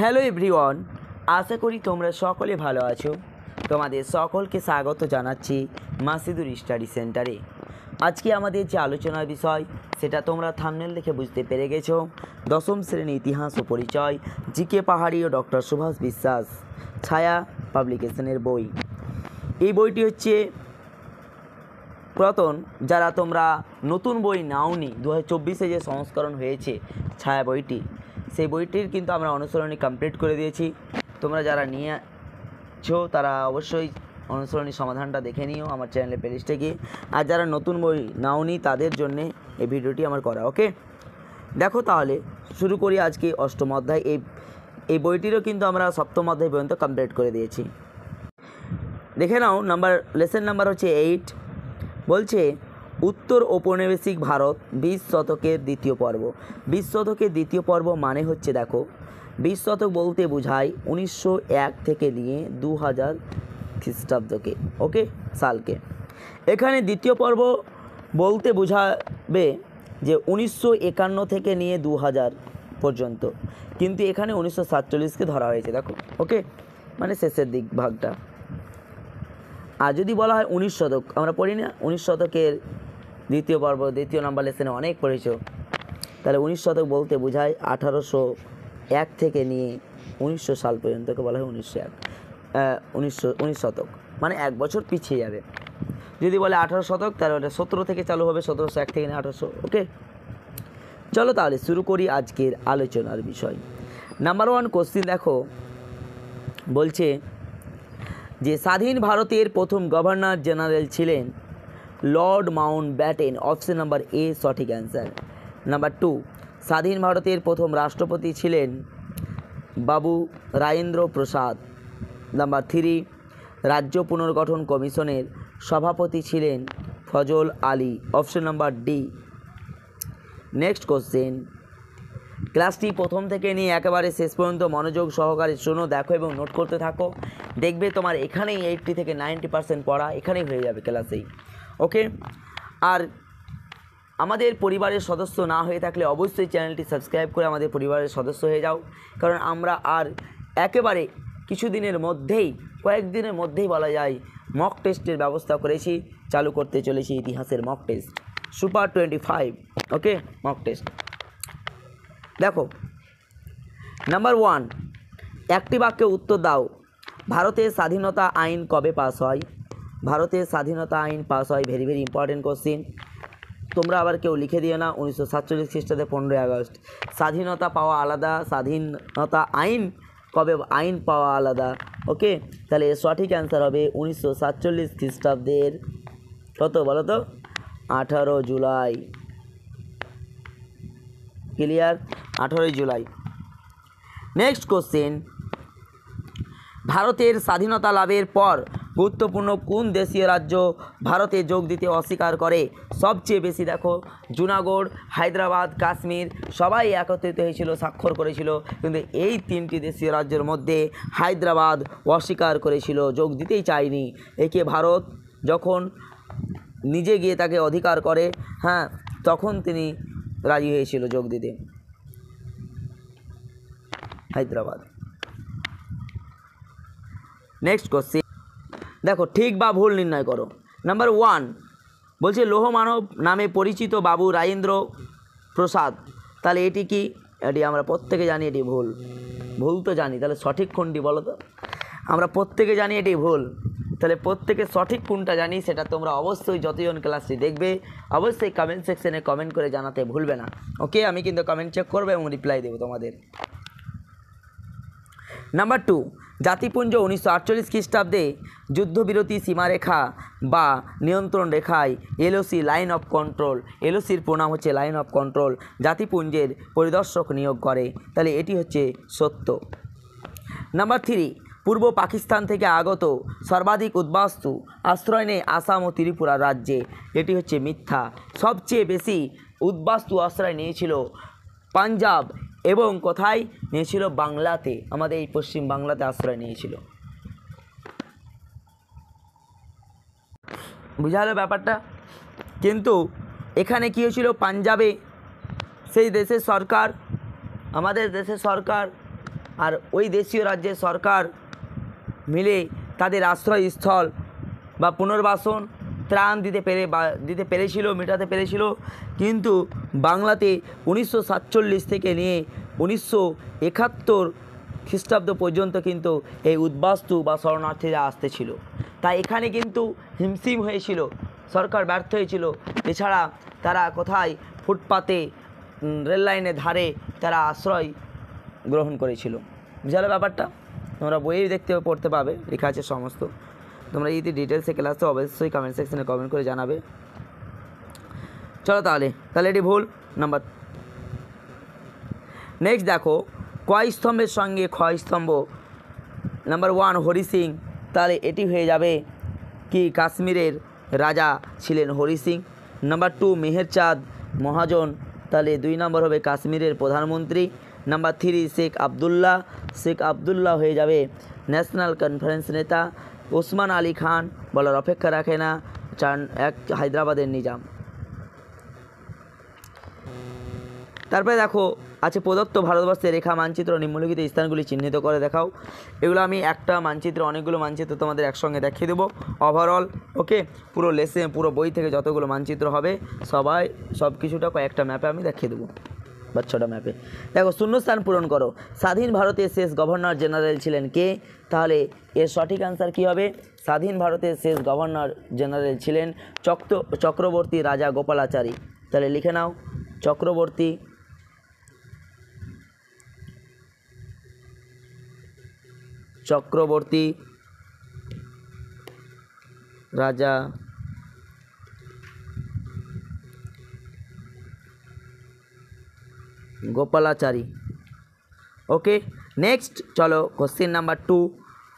Hello everyone, আশা করি তোমরা সকলে ভালো আছো। তোমাদের সকলকে স্বাগত জানাচ্ছি মাসিদুর স্টাডি সেন্টারে। আজকে আমাদের যে আলোচনার বিষয় সেটা তোমরা থাম্বনেল দেখে বুঝতে পেরে গেছো। দশম শ্রেণী ইতিহাস ও পরিচয়, জিকে পাহাড়ি ও ডক্টর সুভাষ বিশ্বাস, ছায়া পাবলিকেশনের বই। এই বইটি হচ্ছে পুরাতন, যারা তোমরা নতুন বই নাওনি, 2024-এ যে সংস্করণ হয়েছে ছায়া বইটি, সেই বইটির কিন্তু আমরা অনুসরণী কমপ্লিট করে দিয়েছি। তোমরা যারা নিয়েছো তারা অবশ্যই অনুসরণী সমাধানটা দেখে নিও আমার চ্যানেলের প্লেলিস্টে গিয়ে। আর যারা নতুন বই নাওনি তাদের জন্যে এই ভিডিওটি আমার করা। ওকে, দেখো তাহলে শুরু করি আজকে অষ্টম অধ্যায়। এই বইটিরও কিন্তু আমরা সপ্তম অধ্যায় পর্যন্ত কমপ্লিট করে দিয়েছি। দেখে নাও, লেসন নাম্বার হচ্ছে 8। বলছে উত্তর ঔপনিবেশিক ভারত 20 শতকের দ্বিতীয় পর্ব। 20 শতকের দ্বিতীয় পর্ব মানে হচ্ছে, দেখো 20 শতক বলতে বোঝায় 1901 থেকে নিয়ে 2000 খ্রিস্টাব্দকে, ওকে, সালকে। এখানে দ্বিতীয় পর্ব বলতে বোঝাবে যে 1951 থেকে নিয়ে 2000 পর্যন্ত, কিন্তু এখানে 1947কে ধরা হয়েছে, দেখো, ওকে, মানে শেষের দিক ভাগটা। আর যদি বলা হয় 19 শতক, আমরা পড়ি না 19 শতকের দ্বিতীয় পর্ব, দ্বিতীয় নাম্বার লেসনে অনেক পড়েছো, তাহলে 19 শতক বলতে বোঝায় 1801 থেকে নিয়ে 1900 সাল পর্যন্তকে বলা হয় 19 শতক, মানে এক বছর পিছিয়ে যাবে। যদি বলে 18 শতক তাহলে ওটা 17 থেকে চালু হবে, 1701 থেকে নিয়ে 1800। ওকে, চলো তাহলে শুরু করি আজকের আলোচনার বিষয়। নাম্বার 1 কোশ্চিন দেখো, বলছে যে স্বাধীন ভারতের প্রথম গভর্নর জেনারেল ছিলেন Lord Mount Batten. Option number A সঠিক অ্যান্সার। নাম্বার 2, স্বাধীন ভারতের প্রথম রাষ্ট্রপতি ছিলেন বাবু রাজেন্দ্র প্রসাদ। নাম্বার 3, রাজ্য পুনর্গঠন কমিশনের সভাপতি ছিলেন Fazal Ali. Option number D. Next question, ক্লাসটি প্রথম থেকে নিয়ে একেবারে শেষ পর্যন্ত মনোযোগ সহকারে শোনো, দেখো এবং নোট করতে থাকো। দেখবে তোমার এখানেই 80 থেকে 90% পড়া এখানেই হয়ে যাবে ক্লাসেই। ওকে, আর আমাদের পরিবারের সদস্য না হয়ে থাকলে অবশ্যই চ্যানেলটি সাবস্ক্রাইব করে আমাদের পরিবারের সদস্য হয়ে যাও, কারণ আমরা আর একেবারে কিছুদিনের মধ্যেই, কয়েকদিনের মধ্যেই বলা যায়, মক টেস্টের ব্যবস্থা করেছি, চালু করতে চলেছি ইতিহাসের মক টেস্ট সুপার 25। ওকে, মক টেস্ট দেখো। নাম্বার 1, একটি বাক্যে উত্তর দাও, ভারতের স্বাধীনতা আইন কবে পাস হয়? ভারতের স্বাধীনতা আইন পাস হয়, ভেরি ভেরি ইম্পর্টেন্ট কোশ্চিন। তোমরা আবার কেউ লিখে দিও না 1947 খ্রিস্টাব্দে 15 আগস্ট। স্বাধীনতা পাওয়া আলাদা, স্বাধীনতা আইন কবে আইন পাওয়া আলাদা। ওকে, তাহলে সঠিক অ্যান্সার হবে 1947 খ্রিস্টাব্দের কত বলো তো? 18 July. Clear? 18 July. Next question, ভারতের স্বাধীনতা লাভের পর গুরুত্বপূর্ণ কোন দেশীয় রাজ্য ভারতে যোগ দিতে অস্বীকার করে? সবচেয়ে বেশি দেখো, জুনাগড়, হায়দ্রাবাদ, কাশ্মীর সবাই একত্রিত হয়েছিল, স্বাক্ষর করেছিল, কিন্তু এই 3টি দেশীয় রাজ্যের মধ্যে হায়দ্রাবাদ অস্বীকার করেছিল, যোগ দিতেই চায়নি। একে ভারত যখন নিজে গিয়ে তাকে অধিকার করে, হ্যাঁ, তখন তিনি রাজি হয়েছিল যোগ দিতে, হায়দ্রাবাদ। নেক্সট কোশ্চেন দেখো, ঠিক বা ভুল নির্ণয় করো। নাম্বার 1 বলছে লৌহ মানব নামে পরিচিত বাবু রাজেন্দ্র প্রসাদ, তাহলে এটি কি? এটি আমরা প্রত্যেকে জানি এটি ভুল। ভুল তো জানি, তাহলে সঠিক কোনটি বলো তো? আমরা প্রত্যেকে জানি এটি ভুল, তাহলে প্রত্যেকে সঠিক কোনটা জানি সেটা তোমরা অবশ্যই যতজন ক্লাসটি দেখবে অবশ্যই কমেন্ট সেকশনে কমেন্ট করে জানাতে ভুলবে না। ওকে, আমি কিন্তু কমেন্ট চেক করবো এবং রিপ্লাই দেবো তোমাদের। নাম্বার 2, জাতিপুঞ্জ 1948 খ্রিস্টাব্দে যুদ্ধবিরতি সীমারেখা বা নিয়ন্ত্রণ রেখায় এলওসি, লাইন অফ কন্ট্রোল, এলওসির প্রণাম হচ্ছে লাইন অফ কন্ট্রোল, জাতিপুঞ্জের পরিদর্শক নিয়োগ করে, তাহলে এটি হচ্ছে সত্য। নাম্বার 3, পূর্ব পাকিস্তান থেকে আগত সর্বাধিক উদ্বাস্তু আশ্রয় নেয় আসাম ও ত্রিপুরা রাজ্যে, এটি হচ্ছে মিথ্যা। সবচেয়ে বেশি উদ্বাস্তু আশ্রয় নিয়েছিল পাঞ্জাব এবং কোথায় নিয়েছিল? বাংলাতে, আমাদের এই পশ্চিম বাংলাতে আশ্রয় নিয়েছিল। বুঝা হলো ব্যাপারটা? কিন্তু এখানে কী হয়েছিল? পাঞ্জাবে সেই দেশের সরকার, আমাদের দেশের সরকার আর ওই দেশীয় রাজ্যের সরকার মিলে তাদের আশ্রয়স্থল বা পুনর্বাসন ত্রাণ দিতে পেরেছিল, মেটাতে পেরেছিল। কিন্তু বাংলাতে 1947 থেকে নিয়ে 1971 খ্রিস্টাব্দ পর্যন্ত কিন্তু এই উদ্বাস্তু বা শরণার্থীরা আসতেছিল। তাই এখানে কিন্তু হিমশিম হয়েছিল, সরকার ব্যর্থ হয়েছিল। এছাড়া তারা কোথায় ফুটপাতে, রেল লাইনের ধারে তারা আশ্রয় গ্রহণ করেছিল। বুঝালো ব্যাপারটা? তোমরা বইয়ে দেখতে পড়তে পাবে, লেখা আছে সমস্ত। তোমরা যদি ডিটেলসে ক্লাসে অবশ্যই কমেন্ট সেকশনে কমেন্ট করে জানাবে। চলো তাহলে এটি ভুল নাম্বার। নেক্সট দেখো, কয় স্তম্ভের সঙ্গে ক্ষয় স্তম্ভ? নাম্বার 1 হরি সিং, তাহলে এটি হয়ে যাবে কি কাশ্মীরের রাজা ছিলেন হরি সিং। নাম্বার 2 মেহেরচাঁদ মহাজন, তাহলে 2 নম্বর হবে কাশ্মীরের প্রধানমন্ত্রী। নাম্বার 3 শেখ আবদুল্লাহ হয়ে যাবে ন্যাশনাল কনফারেন্স নেতা। ওসমান আলী খান বলার অপেক্ষা রাখে না, 1 হায়দ্রাবাদের নিজাম। তারপরে দেখো আছে প্রদত্ত ভারতবর্ষের রেখা মানচিত্র নিম্নলিখিত স্থানগুলি চিহ্নিত করে দেখাও। এগুলো আমি একটা মানচিত্র, অনেকগুলো মানচিত্র তোমাদের একসঙ্গে দেখিয়ে দেবো ওভারঅল। ওকে, পুরো পুরো বই থেকে যতগুলো মানচিত্র হবে সব কিছুটা কয়েকটা ম্যাপে আমি দেখিয়ে দেবো, বা 6টা ম্যাপে। দেখো, শূন্যস্থান পূরণ করো। স্বাধীন ভারতের শেষ গভর্নর জেনারেল ছিলেন কে? তাহলে এর সঠিক আনসার কী হবে? স্বাধীন ভারতের শেষ গভর্নর জেনারেল ছিলেন চক্রবর্তী রাজা গোপালাচারী। তাহলে লিখে নাও, চক্রবর্তী রাজা গোপালাচারী। ওকে, নেক্সট চলো কোশ্চেন নাম্বার 2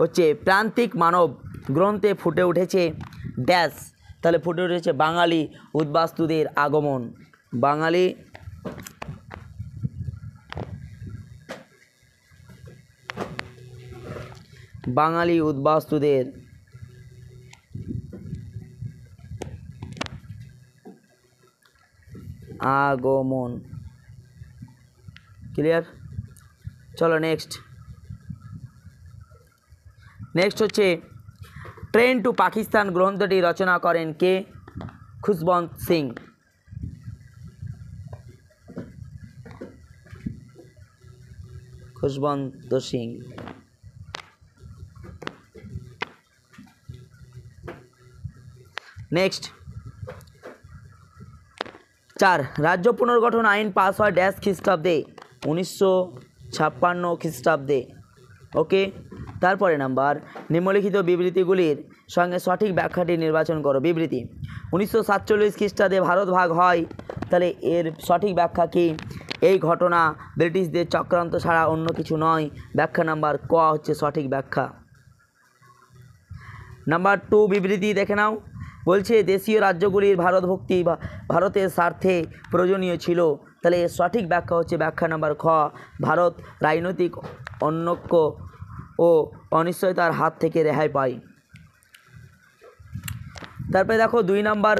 হচ্ছে প্রান্তিক মানব গ্রন্থে ফুটে উঠেছে ড্যাশ। তাহলে ফুটে উঠেছে বাঙালি উদ্বাস্তুদের আগমন। বাঙালি উদ্বাস্তুদের আগমন। ক্লিয়ার? চলো নেক্সট হচ্ছে ট্রেন টু পাকিস্তান গ্রন্থটি রচনা করেন কে? খুশবন্ত সিং। নেক্সট 4 রাজ্য পুনর্গঠন আইন পাস হয় ড্যাশ খ্রিস্টাব্দে? 1956 খ্রিস্টাব্দে। ওকে, তারপরে নাম্বার নিম্নলিখিত বিবৃতিগুলির সঙ্গে সঠিক ব্যাখ্যাটি নির্বাচন করো। বিবৃতি: 1947 খ্রিস্টাব্দে ভারত ভাগ হয়। তাহলে এর সঠিক ব্যাখ্যা কি? এই ঘটনা ব্রিটিশদের চক্রান্ত ছাড়া অন্য কিছু নয়। ব্যাখ্যা নাম্বার ক হচ্ছে সঠিক ব্যাখ্যা। নাম্বার 2 বিবৃতি দেখে নাও, বলছে দেশীয় রাজ্যগুলির ভারতভুক্তি ভারতের স্বার্থে প্রয়োজনীয় ছিল। তাহলে এর সঠিক ব্যাখ্যা হচ্ছে ব্যাখ্যা নাম্বার খ, ভারত রাজনৈতিক অনৈক্য ও অনিশ্চয়তার হাত থেকে রেহাই পায়। তারপরে দেখো 2 নম্বর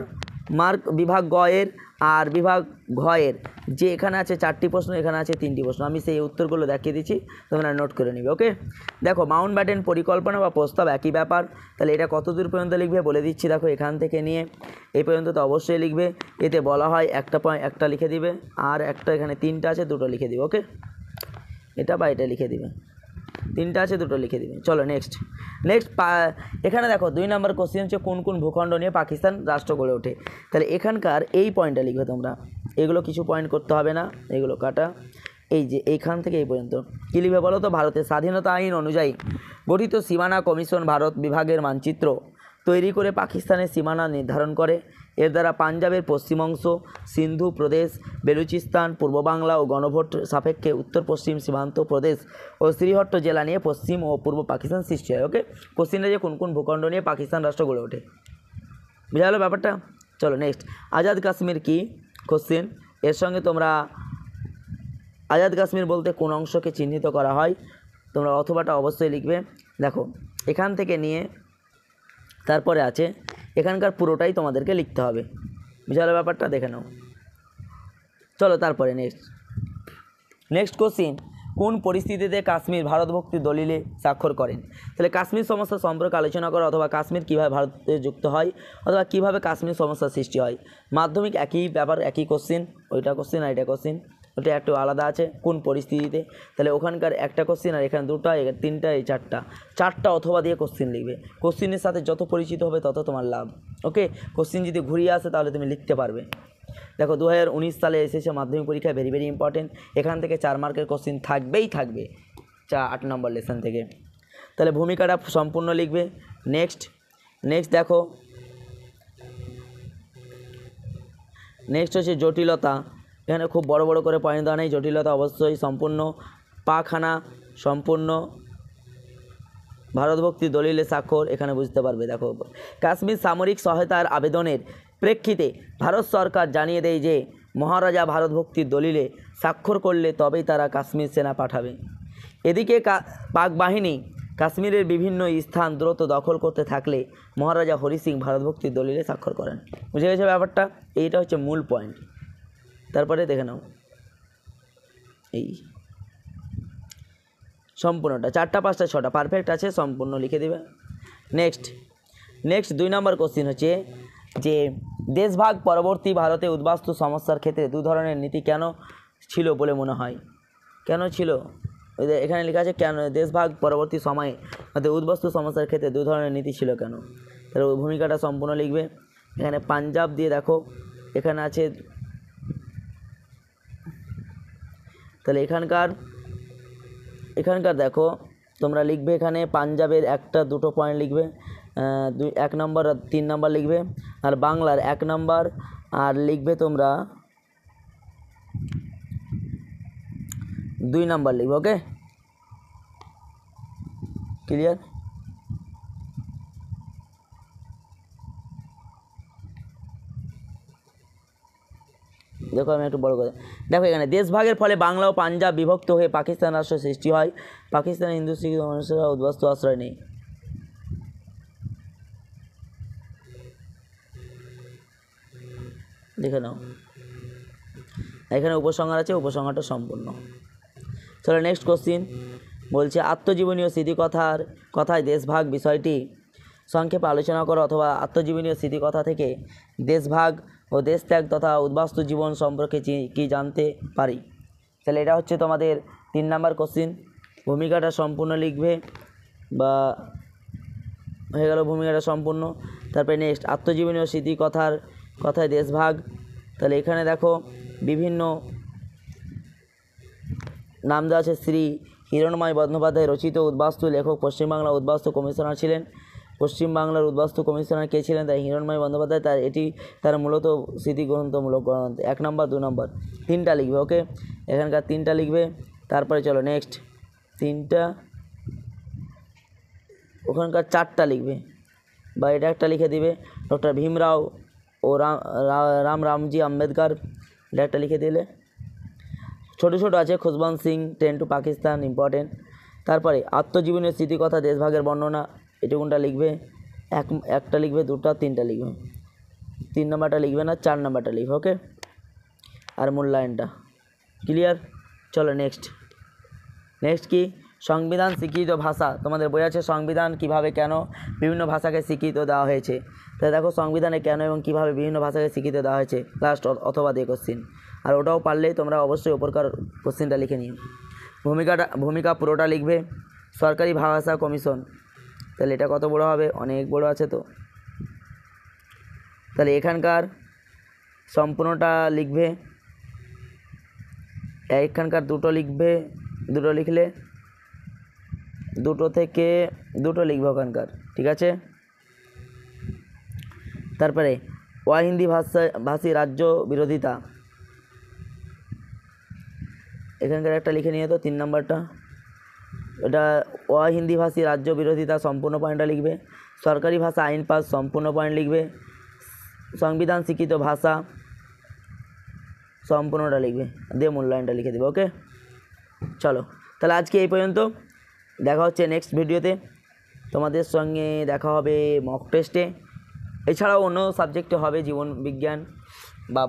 মার্ক বিভাগ গ এর আর বিভাগ ঘ এর, যে এখানে আছে 4টি প্রশ্ন, এখানে আছে 3টি প্রশ্ন। আমি সেই উত্তরগুলো দেখিয়ে দিচ্ছি, তোমরা নোট করে নিবে। ওকে, দেখো মাউন্ট ব্যাটেন পরিকল্পনা বা প্রস্তাব একই ব্যাপার। তাহলে এটা কত দূর পর্যন্ত লিখবে বলে দিচ্ছি। দেখো এখান থেকে নিয়ে এই পর্যন্ত তো অবশ্যই লিখবে। এতে বলা হয় একটা লিখে দিবে, আর একটা এখানে 3টা আছে 2টো লিখে দিবে। ওকে, এটা বা এটা লিখে দিবে, 3টা আছে 2টো লিখে দিবে। চলো নেক্সট এখানে দেখো 2 নম্বর কোশ্চেন হচ্ছে কোন কোন ভূখণ্ড নিয়ে পাকিস্তান রাষ্ট্র গড়ে ওঠে। তাহলে এখানকার এই পয়েন্টটা লিখবে তোমরা, এগুলো কিছু পয়েন্ট করতে হবে না, এগুলো কাটা। এই যে এইখান থেকে এই পর্যন্ত কী লিখবে বলো তো? ভারতের স্বাধীনতা আইন অনুযায়ী গঠিত সীমানা কমিশন ভারত বিভাগের মানচিত্র তৈরি করে পাকিস্তানের সীমানা নির্ধারণ করে। এর দ্বারা পাঞ্জাবের পশ্চিম অংশ, সিন্ধু প্রদেশ, বেলুচিস্তান, পূর্ব বাংলা ও গণভোট সাপেক্ষে উত্তর পশ্চিম সীমান্ত প্রদেশ ও শ্রীহট্ট জেলা নিয়ে পশ্চিম ও পূর্ব পাকিস্তান সৃষ্টি হয়। ওকে, কোশ্চিনটা যে কোন কোন ভূখণ্ড নিয়ে পাকিস্তান রাষ্ট্র গড়ে ওঠে, বুঝা গেল ব্যাপারটা? চলো নেক্সট, আজাদ কাশ্মীর কি কোশ্চেন? এর সঙ্গে তোমরা আজাদ কাশ্মীর বলতে কোন অংশকে চিহ্নিত করা হয়, তোমরা অথবাটা অবশ্যই লিখবে। দেখো এখান থেকে নিয়ে তারপরে আছে এখানকার পুরোটাই তোমাদেরকে লিখতে হবে, বুঝা গেল ব্যাপারটা? দেখে নাও। চলো তারপরে নেক্সট কোশ্চিন, কোন পরিস্থিতিতে কাশ্মীর ভারতভক্তির দলিলে স্বাক্ষর করেন? তাহলে কাশ্মীর সমস্যা সম্পর্কে আলোচনা করা, অথবা কাশ্মীর কীভাবে ভারতে যুক্ত হয়, অথবা কীভাবে কাশ্মীর সমস্যার সৃষ্টি হয়। মাধ্যমিক একই ব্যাপার, একই কোশ্চিন, ওইটা কোশ্চিন আর এটা কোশ্চিন, ওটা একটু আলাদা আছে কোন পরিস্থিতিতে। তাহলে ওখানকার একটা কোশ্চিন আর এখানে দুটো, তিনটা, এই চারটা অথবা দিয়ে কোশ্চিন লিখবে। কোশ্চিনের সাথে যত পরিচিত হবে তত তোমার লাভ। ওকে, কোশ্চিন যদি ঘুরিয়ে আসে তাহলে তুমি লিখতে পারবে। দেখো 2019 সালে এসেছে মাধ্যমিক পরীক্ষা, ভেরি ভেরি ইম্পর্টেন্ট। এখান থেকে 4 মার্কের কোশ্চিন থাকবেই থাকবে 8 নম্বর লেসন থেকে। তাহলে ভূমিকাটা সম্পূর্ণ লিখবে। নেক্সট দেখো, নেক্সট হচ্ছে জটিলতা। এখানে খুব বড় বড় করে পয়েন্ট দেওয়া নেই, জটিলতা অবশ্যই সম্পূর্ণ। পাখানা সম্পূর্ণ। ভারতভক্তি দলিলে স্বাক্ষর এখানে বুঝতে পারবে। দেখো, কাশ্মীর সামরিক সহায়তার আবেদনের প্রেক্ষিতে ভারত সরকার জানিয়ে দেয় যে মহারাজা ভারতভক্তির দলিলে স্বাক্ষর করলে তবেই তারা কাশ্মীর সেনা পাঠাবে। এদিকে পাক বাহিনী কাশ্মীরের বিভিন্ন স্থান দ্রুত দখল করতে থাকলে মহারাজা হরি সিং ভারতভক্তির দলিলে স্বাক্ষর করেন। বুঝে গেছে ব্যাপারটা? এইটা হচ্ছে মূল পয়েন্ট। তারপরে দেখে নাও এই সম্পূর্ণটা, 4টা 5টা 6টা পারফেক্ট আছে, সম্পূর্ণ লিখে দেবে। নেক্সট 2 নম্বর কোশ্চিন হচ্ছে যে দেশভাগ পরবর্তী ভারতে উদ্বাস্তু সমস্যার ক্ষেত্রে 2 ধরনের নীতি কেন ছিল বলে মনে হয়? কেন ছিল? এখানে লেখা আছে কেন দেশভাগ পরবর্তী সময়ে উদ্বাস্তু সমস্যার ক্ষেত্রে 2 ধরনের নীতি ছিল কেন। তাহলে ভূমিকাটা সম্পূর্ণ লিখবে। এখানে পাঞ্জাব দিয়ে দেখো, এখানে আছে, তাহলে এখানকার দেখো তোমরা লিখবে, এখানে পাঞ্জাবের 1-2 পয়েন্ট লিখবে, 1 নম্বর আর 3 নম্বর লিখবে, আর বাংলার 1 নম্বর আর লিখবে তোমরা 2 নম্বর লিখবে। ওকে, ক্লিয়ার? দেখো আমি একটু বড় করে দেখো, এখানে দেশভাগের ফলে বাংলা ও পাঞ্জাব বিভক্ত হয়ে পাকিস্তান রাষ্ট্র সৃষ্টি হয়। পাকিস্তানের হিন্দু শিখ মানুষেরা উদ্বাস্তু আশ্রয় নেই। দেখে নাও, এখানে উপসংহার আছে, উপসংহারটা সম্পূর্ণ। চলো নেক্সট কোশ্চিন বলছে আত্মজীবনী ও কথায় দেশভাগ বিষয়টি সংক্ষেপে আলোচনা করো, অথবা আত্মজীবনী ও স্মৃতিকথা থেকে দেশভাগ ও দেশত্যাগ তথা উদ্বাস্তু জীবন সম্পর্কে কি জানতে পারি। তাহলে এটা হচ্ছে তোমাদের 3 নম্বর কোশ্চিন। ভূমিকাটা সম্পূর্ণ লিখবে, বা হয়ে গেল ভূমিকাটা সম্পূর্ণ। তারপরে নেক্সট আত্মজীবনী ও কথায় দেশভাগ। তাহলে এখানে দেখো বিভিন্ন নাম দেওয়া আছে। শ্রী হিরণময় বন্দ্যোপাধ্যায় রচিত উদ্বাস্তু লেখক পশ্চিমবাংলা উদ্বাস্তু কমিশনার ছিলেন। পশ্চিমবাংলার উদ্বাস্তু কমিশনার কে ছিলেন? তাই হিরণময় বন্দ্যোপাধ্যায়। তার মূলত স্মৃতিগ্রন্থমূলক গ্রন্থ। 1 নম্বর 2 নম্বর 3টা লিখবে। ওকে, এখানকার 3টা লিখবে। তারপরে চলো নেক্সট 3টা, ওখানকার 4টা লিখবে, বা এটা একটা লিখে দিবে। ডক্টর ভীমরাও ও রামজি আম্বেদকর, এটা একটা লিখে দিলে। ছোটো আছে Khushwant Singh train to Pakistan, important. তারপরে আত্মজীবনের স্মৃতিকথা দেশভাগের বর্ণনা, এটুকুনটা লিখবে। একটা লিখবে, 2টা 3টা লিখবে। 3 নম্বরটা লিখবে না, 4 নম্বরটা লিখবে। ওকে, আর মূল্যায়নটা ক্লিয়ার। চলো নেক্সট কি সংবিধান স্বীকৃত ভাষা। তোমাদের বই আছে সংবিধান কিভাবে কেন বিভিন্ন ভাষাকে স্বীকৃতি দেওয়া হয়েছে। তাহলে দেখো সংবিধানে কেন এবং কিভাবে বিভিন্ন ভাষাকে স্বীকৃতি দেওয়া হয়েছে, লাস্ট অথবা দিয়ে কোশ্চিন। আর ওটাও পারলেই তোমরা অবশ্যই ওপরকার কোশ্চিনটা লিখে নিও। ভূমিকা পুরোটা লিখবে। সরকারি ভাষা কমিশন, তাহলে এটা কত বড় হবে? অনেক বড় আছে তো। তাহলে এখানকার সম্পূর্ণটা লিখবে। এখানকার 2টো লিখবে, 2টো লিখলে 2টো থেকে 2টো লিখবে ওখানকার, ঠিক আছে। তারপরে অহিন্দি ভাষী রাজ্য বিরোধিতা, এখানকার একটা লিখে নিয়ে তো 3 নম্বরটা। এটা অহিন্দি ভাষী রাজ্য বিরোধিতা, সম্পূর্ণ পয়েন্টটা লিখবে। সরকারি ভাষা আইন পাস, সম্পূর্ণ পয়েন্ট লিখবে। সংবিধান স্বীকৃত ভাষা, সম্পূর্ণটা লিখবে, দিয়ে মূল্যায়নটা লিখে দেবে। ওকে, চলো তাহলে আজকে এই পর্যন্ত। দেখা হচ্ছে নেক্সট ভিডিওতে। তোমাদের সঙ্গে দেখা হবে মক টেস্টে। এছাড়াও অন্য সাবজেক্টে হবে জীবন বিজ্ঞান বা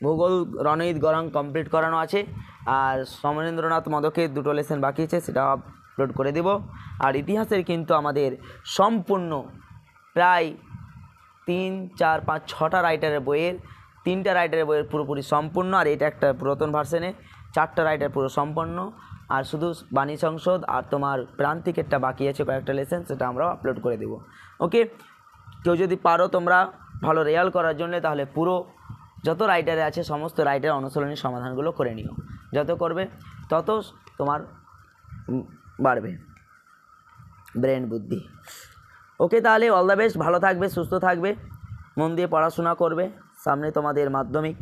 ভূগোল রণজিৎ গরং কমপ্লিট করানো আছে। আর সমরেন্দ্রনাথ মদকের 2টো লেসন বাকি আছে, সেটা আপলোড করে দেব। আর ইতিহাসের কিন্তু আমাদের সম্পূর্ণ প্রায় 3, 4, 5, 6টা রাইটারের বইয়ের 3টা রাইটারের বইয়ের পুরোপুরি সম্পূর্ণ, আর এটা একটা পুরাতন ভার্সনে 4টা রাইটার পুরো সম্পন্ন, আর শুধু বাণী সংসদ আর তোমার প্রান্তিকেরটা বাকি আছে কয়েকটা লেসন, সেটা আমরাও আপলোড করে দেব। ওকে, কেউ যদি পারো তোমরা ভালো রেয়াল করার জন্য, তাহলে পুরো যত রাইটারে আছে সমস্ত রাইটার অনুশীলনী সমাধানগুলো করে নিও। যত করবে তত তোমার বাড়বে ব্রেন বুদ্ধি। ওকে, তাহলে অল দ্য বেস্ট, ভালো থাকবে, সুস্থ থাকবে, মন দিয়ে পড়াশোনা করবে, সামনে তোমাদের মাধ্যমিক।